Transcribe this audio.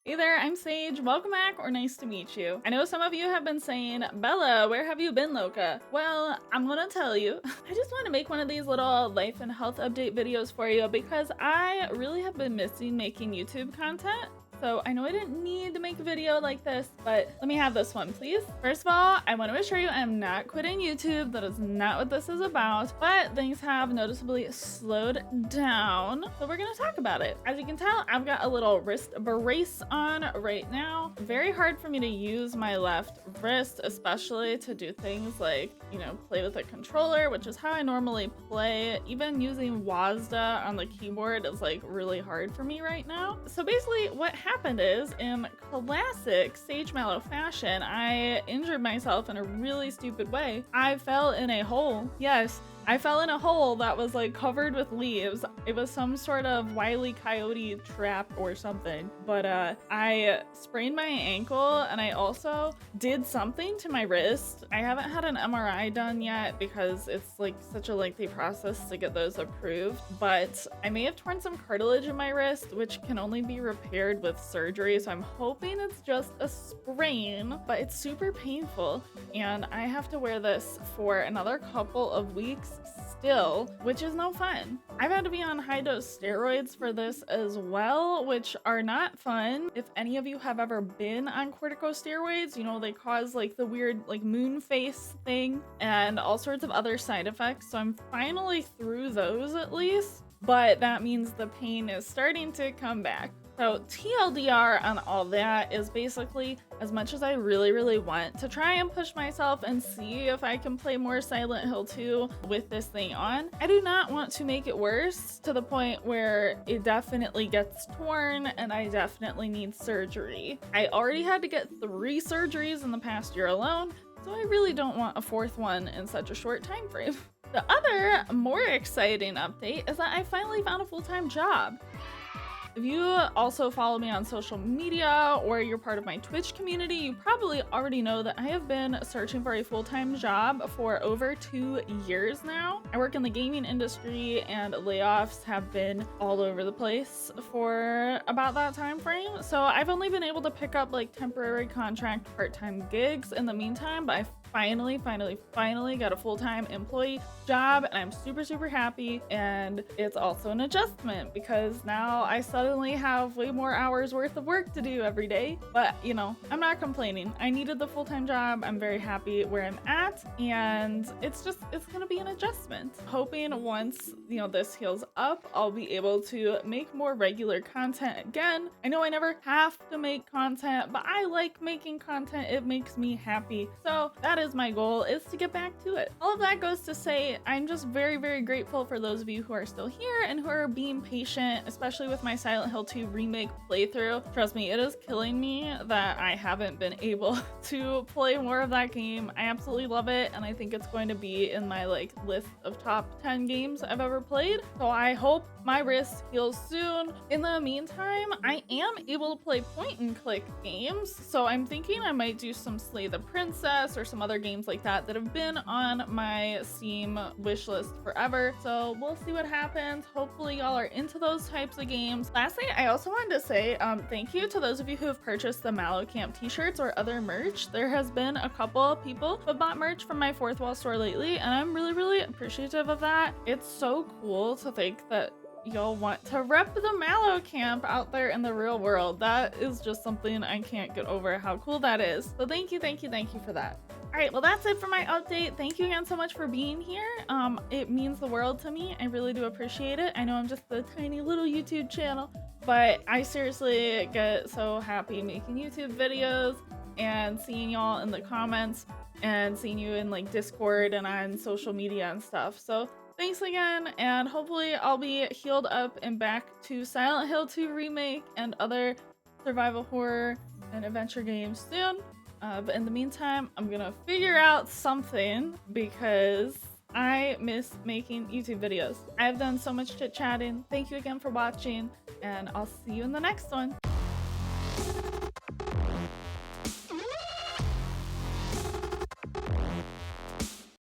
Hey there, I'm Sage. Welcome back, or nice to meet you. I know some of you have been saying, Bella, where have you been, Loca? Well, I'm gonna tell you. I just want to make one of these little life and health update videos for you because I really have been missing making YouTube content. So I know I didn't need to make a video like this, but let me have this one, please. First of all, I want to assure you I'm not quitting YouTube. That is not what this is about, but things have noticeably slowed down. So we're going to talk about it. As you can tell, I've got a little wrist brace on right now. Very hard for me to use my left wrist, especially to do things like, play with a controller, which is how I normally play. Even using WASD on the keyboard is like really hard for me right now. So basically what happened is, in classic Sagemalloww fashion, I injured myself in a really stupid way. I fell in a hole. Yes, I fell in a hole that was like covered with leaves. It was some sort of Wile E. Coyote trap or something. But I sprained my ankle and I also did something to my wrist. I haven't had an MRI done yet because it's like such a lengthy process to get those approved. But I may have torn some cartilage in my wrist, which can only be repaired with surgery. So I'm hoping it's just a sprain, but it's super painful. And I have to wear this for another couple of weeks still, which is no fun. I've had to be on high dose steroids for this as well, which are not fun. If any of you have ever been on corticosteroids, they cause like the weird like moon face thing and all sorts of other side effects. So I'm finally through those at least, but that means the pain is starting to come back. So TLDR on all that is basically, as much as I really want to try and push myself and see if I can play more Silent Hill 2 with this thing on, I do not want to make it worse to the point where it definitely gets torn and I definitely need surgery. I already had to get 3 surgeries in the past year alone, so I really don't want a 4th one in such a short time frame. The other more exciting update is that I finally found a full-time job. If you also follow me on social media or you're part of my Twitch community, you probably already know that I have been searching for a full-time job for over 2 years now. I work in the gaming industry and layoffs have been all over the place for about that time frame. So I've only been able to pick up like temporary contract part-time gigs in the meantime, but I finally got a full-time employee job and I'm super happy. And it's also an adjustment because now I suddenly have way more hours worth of work to do every day. But I'm not complaining. I needed the full-time job. I'm very happy where I'm at, and it's gonna be an adjustment. Hoping once this heals up, I'll be able to make more regular content again. I know I never have to make content, but I like making content. It makes me happy. So that is my goal, is to get back to it. All of that goes to say I'm just very grateful for those of you who are still here and who are being patient, especially with my Silent Hill 2 remake playthrough. Trust me, it is killing me that I haven't been able to play more of that game. I absolutely love it, and I think it's going to be in my list of top 10 games I've ever played. So I hope my wrist heals soon. In the meantime, I am able to play point and click games, so I'm thinking I might do some Slay the Princess or some other games like that have been on my Steam wishlist forever. So we'll see what happens. Hopefully y'all are into those types of games. Lastly, I also wanted to say thank you to those of you who have purchased the Mallow Camp t-shirts or other merch. There has been a couple of people who have bought merch from my Fourth Wall store lately, and I'm really appreciative of that. It's so cool to think that y'all want to rep the Mallow Camp out there in the real world. That is just something I can't get over how cool that is. So thank you for that. All right, well, that's it for my update. Thank you again so much for being here. It means the world to me. I really do appreciate it. I know I'm just a tiny little YouTube channel, but I seriously get so happy making YouTube videos and seeing y'all in the comments and seeing you in Discord and on social media and stuff. So thanks again, and hopefully I'll be healed up and back to Silent Hill 2 Remake and other survival horror and adventure games soon. But in the meantime, I'm gonna figure out something because I miss making YouTube videos. I've done so much chit-chatting. Thank you again for watching, and I'll see you in the next one.